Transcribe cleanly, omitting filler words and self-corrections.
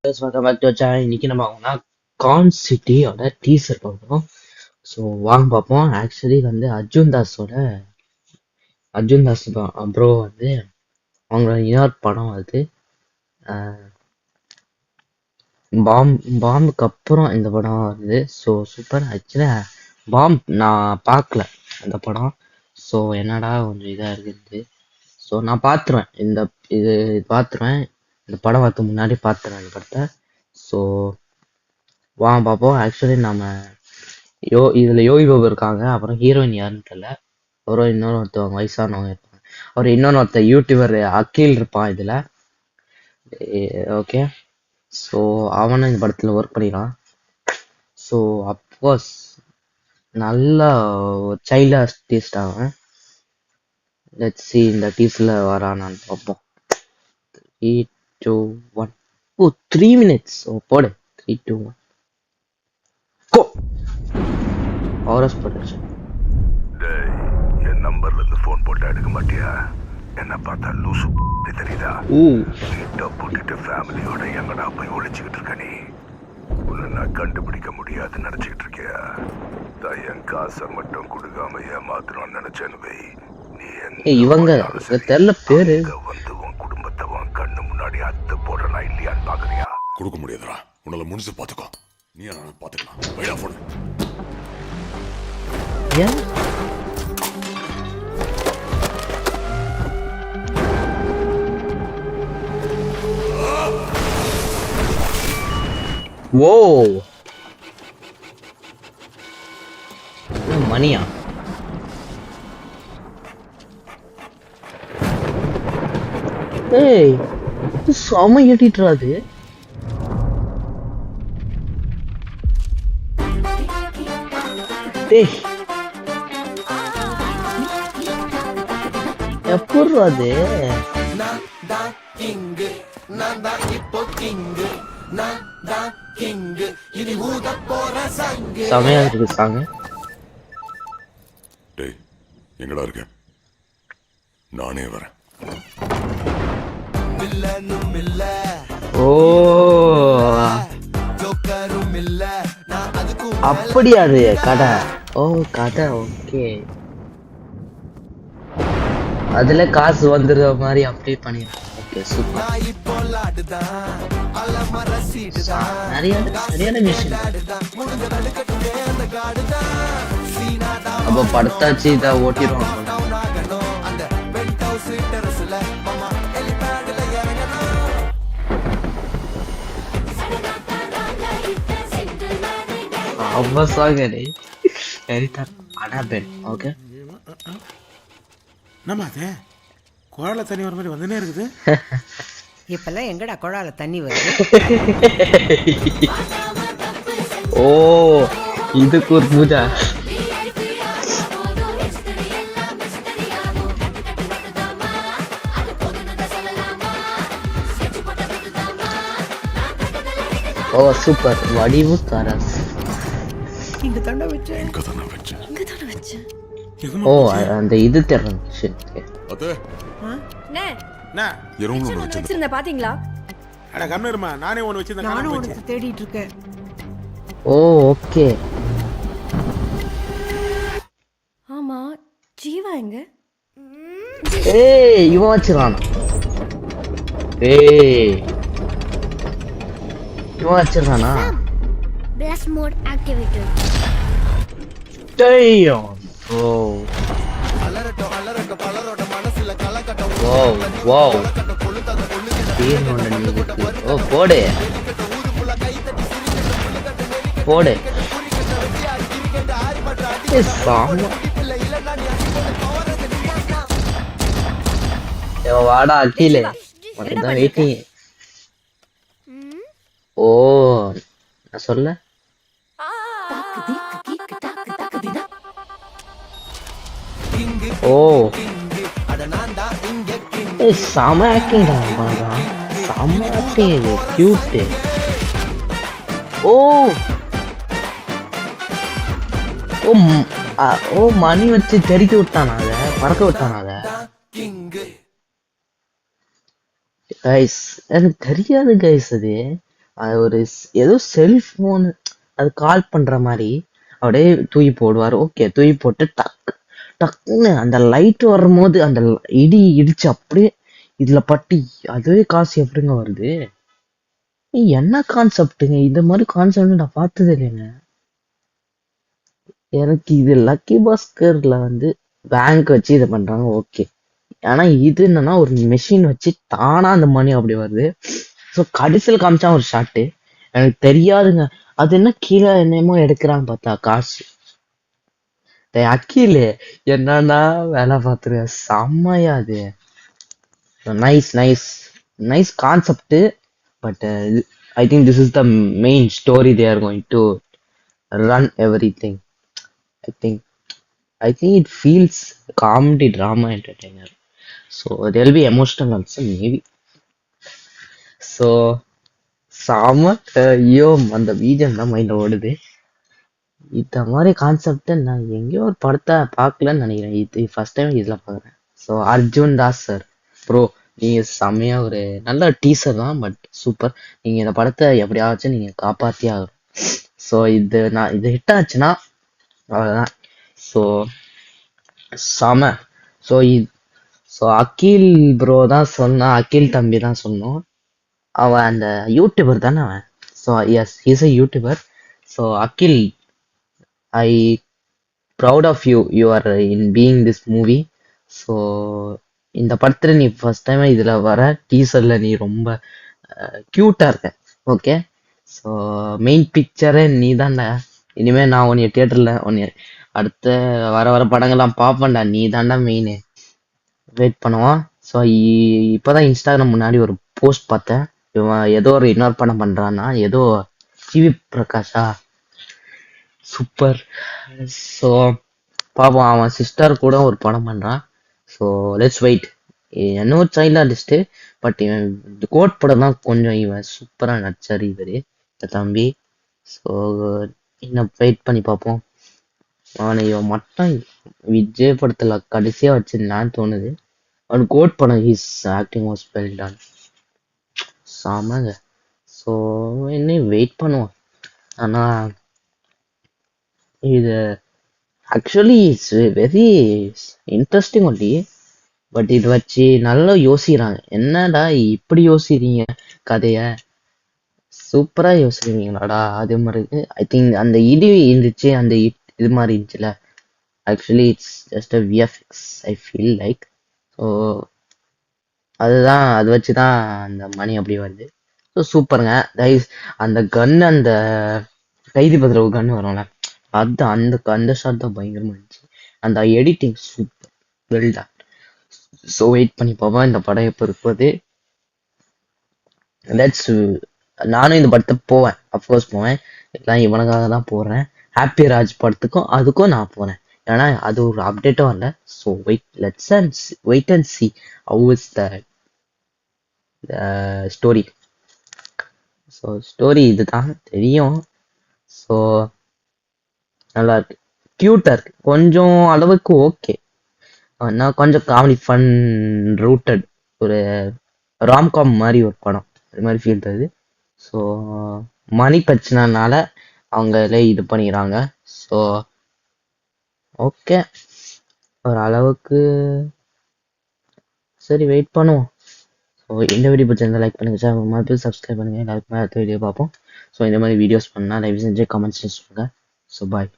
Guys welcome back to channel. இன்னைக்கு நம்ம con சிட்டியோட டீசர் பார்ப்போம். ஸோ வாங்க பார்ப்போம். ஆக்சுவலி வந்து அர்ஜுன் தாஸ் ப்ரோ வந்து அவங்களோட இன்னொரு படம் அது பாம்புக்கு அப்புறம் இந்த படம் வருது. So super. ஆக்சுவலி பாம் நான் பார்க்கல அந்த படம். ஸோ என்னடா கொஞ்சம் இதாக இருக்குது. ஸோ நான் பார்த்துருவேன், இது பார்த்துருவேன். இந்த படம் வரதுக்கு முன்னாடி பார்த்துருவேன் இந்த படத்தை. ஸோ வாங்க பார்ப்போம். ஆக்சுவலி நம்ம இதில் யோகி பாபு இருக்காங்க. அப்புறம் ஹீரோயின் யாருன்னு தெரியல. அப்புறம் ஒருத்தவங்க வயசானவங்க இருப்பாங்க. அப்புறம் ஒருத்தர் யூடியூபர் அகில் இருப்பான் இதில். ஓகே, ஸோ அவனும் இந்த படத்தில் ஒர்க் பண்ணிக்கலாம். ஸோ அப்கோர்ஸ் நல்ல ஒரு சைல்டு ஆர்டிஸ்ட் அவன். லெட்ஸ் see இந்த டீஸில் வரானான்னு பார்ப்போம். 3 2 1. ஓ 3 minutes. ஓ போடு. 3 2 1 கோ. RS production. டேய், என் நம்பர்ல இருந்து ஃபோன் போட்டு எடுக்க மாட்டியா? என்ன பார்த்தா லூசு தெரியுதா? வீட்டை போட்டுட்டு ஃபேமிலியோட எங்கடா போய் ஒழிச்சுக்கிட்டு இருக்க நீ? உன்னை நான் கண்டுபிடிக்க முடியாதுன்னு நினைச்சுக்கிட்டு இருக்கியா? என் காசை மட்டும் கொடுக்காம ஏமாத்தணும்னு நினைச்சேன்னு வை. நீ இவங்க தெரியல பேரு வந்து உன் குடும்பத்தை உன் கண்ணு முன்னாடி அத்து போடுறா இல்லையான்னு பாக்குறியா? கொடுக்க முடியாதுடா. உன்னால முடிஞ்சு பாத்துக்கோ. நீ பாத்துக்கலாம். வைடா போன். ஏன் ஓ மணியா? ஏய் செம ஏட்டிட்டுறாது. டேய் எப்பட்றா அது? செமையா இருக்கு சாங். டேய் எங்கடா இருக்க? நானே வரேன். ஓ அப்படியா அது கடை? ஓ கடை, ஓகே. அதுல காசு வந்துடுற மாதிரி அப்படியே பண்ணிடுறேன். Okay super. சரியான மிஷின். அப்போ படத்தாச்சு இதை ஓட்டிடுவோம். அவசாகரே எரிட்டார் அடாபென். ஓகே நம்ம அது குழால தண்ணி வர மாதிரி வந்துனே இருக்குது. இப்பெல்லாம் எங்கடா குழால தண்ணி வருது? ஓ இதுக்கு ஒரு பூஜா. ஓ சூப்பர். வடிவு கரஸ். இங்க தண்ணி வச்சேன். ஓ அந்த இது தெரிஞ்சு. அதே என்ன இரவுல வச்சிருந்த பாத்தீங்களா? அட கம்னருமா, நானே ஒன்னு வச்சிருந்தேன். நானும் ஒன்னு தேடிட்டு இருக்கேன். ஓ ஓகே. ஆமா ஜீவா எங்க? ஏய் இவன் வச்சிரானா? ஏய் இவன் வச்சிரானா? Blast mode activated. Damn. Oh. Wow. ஓ போடு போடு. வாடா அகிலே, உனக்குதான் வெயிட்டிங். ஓ நான் சொல்ல. ஓ செம ஆக்டிங் தான். செம ஆக்டிங். கியூட். ஓ ஓ மணி வச்சு தெறிக்க விட்டானா? அத பறக்க விட்டானா? அத கைஸ் எனக்கு தெரியாது கைஸ். அது அது ஒரு ஏதோ செல்போன் அது கால் பண்ற மாதிரி அப்படியே தூக்கி போடுவார். ஓகே, தூக்கி போட்டு டக்குன்னு அந்த லைட் வரும்போது அந்த இடி இடிச்சு அப்படியே இதுல பட்டு அதுவே காசு எப்படிங்க வருது? என்ன கான்செப்டுங்க? இந்த மாதிரி கான்செப்ட் நான் பார்த்தது இல்லைங்க. எனக்கு இது லக்கி பாஸ்கர்ல பேங்க் வச்சு இதை பண்றாங்க, ஓகே. ஆனா இது என்னன்னா ஒரு மெஷின் வச்சு தானா அந்த மணி அப்படி வருது. ஸோ கடைசியில் காமிச்சா ஒரு ஷாட்டு எனக்கு தெரியாதுங்க. அது என்ன கீழே என்னமோ எடுக்கிறான்னு பார்த்தா காசு. அக்கீல் என்னன்னா வேலை பார்த்துருக்க செம்மையா அது. Nice nice nice concept. But I think this is the main story they are going to run everything. I think it feels comedy drama entertainer, so there'll be emotional also maybe. So சாம ஐயோ அந்த பீஜம் தான் மைண்ட்ல ஓடுது. இந்த மாதிரி concept நான் எங்கேயோ ஒரு படத்தை பார்க்கலன்னு நினைக்கிறேன். இது ஃபர்ஸ்ட் டைம் இதுல பார்க்குறேன். So Arjun Das sir bro, நீங்க செம்மையா ஒரு நல்ல டீசர் தான், பட் சூப்பர். நீங்க இந்த படத்தை எப்படியாச்சும் நீங்க காப்பாத்தியே ஆகணும். ஸோ இது ஹிட் ஆச்சுன்னா அவ்வளோதான். ஸோ செம. ஸோ அகில் ப்ரோ தான் சொன்னான், அகில் தம்பி தான் சொன்னோம். அவன் அந்த யூடியூபர் தானே அவன். So yes, he's a YouTuber. So Akhil, I proud of you are in being this movie. So இந்த படத்துல நீ ஃபர்ஸ்ட் டைம் இதுல வர டீசர்ல நீ ரொம்ப கியூட்டா இருக்க, ஓகே. ஸோ மெயின் பிக்சரே நீ தான்டா. இனிமே நான் உன்னைய தியேட்டர்ல அடுத்த வர படங்கள்லாம் பார்ப்பேன்டா. நீ தான்டா மெயின். வெயிட் பண்ணுவான். ஸோ இப்போதான் இன்ஸ்டாகிராம் முன்னாடி ஒரு போஸ்ட் பார்த்தேன். இவன் ஏதோ ஒரு இன்னொரு படம் பண்றான்னா, ஏதோ ஜிவி பிரகாஷா, சூப்பர். ஸோ பாப்போம். அவன் சிஸ்டர் கூட ஒரு படம் பண்றான். So let's wait. என்ன ஒரு சைல்ட் ஆர்டிஸ்ட், பட் இவன் கோட் படம் தான் கொஞ்சம் இவன் சூப்பரா நடிச்சாரு இவரு இந்த தம்பி. ஸோ இன்னும் வெயிட் பண்ணி பார்ப்போம். அவனை இவன் மட்டும் விஜய் படத்துல கடைசியா வச்சிருந்தான்னு தோணுது. அவன் கோட் படம் his acting was well done. சாமாங்க. ஸோ என்ன வெயிட் பண்ணுவோம். ஆனா இது actually it's very interesting only. But இது வச்சு நல்லா யோசிக்கிறாங்க. என்னடா இப்படி யோசிக்கிறீங்க கதைய, சூப்பரா யோசிக்கிறீங்களாடா. அதே மாதிரி ஐ திங்க் அந்த இடி இருந்துச்சு, அந்த இது மாதிரி இருந்துச்சுல, actually it's just a VFX I feel like. So அதுதான், அது வச்சு தான் அந்த மணி அப்படி வருது. ஸோ சூப்பருங்க. அந்த கன், அந்த கைதி பத்திர கன் வரும்ல, அது அந்த ஷாட் தான் பயங்கரமா இருந்துச்சு. அந்த editing super, well done. So wait பண்ணி பார்ப்போம் இந்த படம் எப்போ இருப்பது. நானும் இந்த படத்தை போவேன், அஃப்கோர்ஸ் போவேன். எல்லாம் இவனுக்காக தான் போடுறேன். ஹாப்பி ராஜ் படத்துக்கும் அதுக்கும் நான் போறேன். ஏன்னா அது ஒரு அப்டேட்டும் இல்லை. So wait and see how is the story. So story இதுதான் தெரியும். ஸோ நல்லா இருக்கு, கியூட்டா இருக்கு, கொஞ்சம் அளவுக்கு ஓகே. ஆனால் கொஞ்சம் காமெடி ஃபன் ரூட்டட் ஒரு ராம்காம் மாதிரி ஒரு படம், அது மாதிரி ஃபீல் தருது. ஸோ மணி பிரச்சனைனால அவங்களே இது பண்ணிக்கிறாங்க. ஸோ ஓகே, ஒரு அளவுக்கு சரி, வெயிட் பண்ணுவோம். ஸோ இந்த வீடியோ பிடிச்சிருந்தா லைக் பண்ணுங்க, சார் மறுபடியும் சப்ஸ்கிரைப் பண்ணுங்க. எல்லாருக்குமே அடுத்த வீடியோ பார்ப்போம். ஸோ இந்த மாதிரி வீடியோஸ் பண்ணால் தயவு செஞ்சு கமெண்ட்ஸ் சொல்லுங்கள். So bye.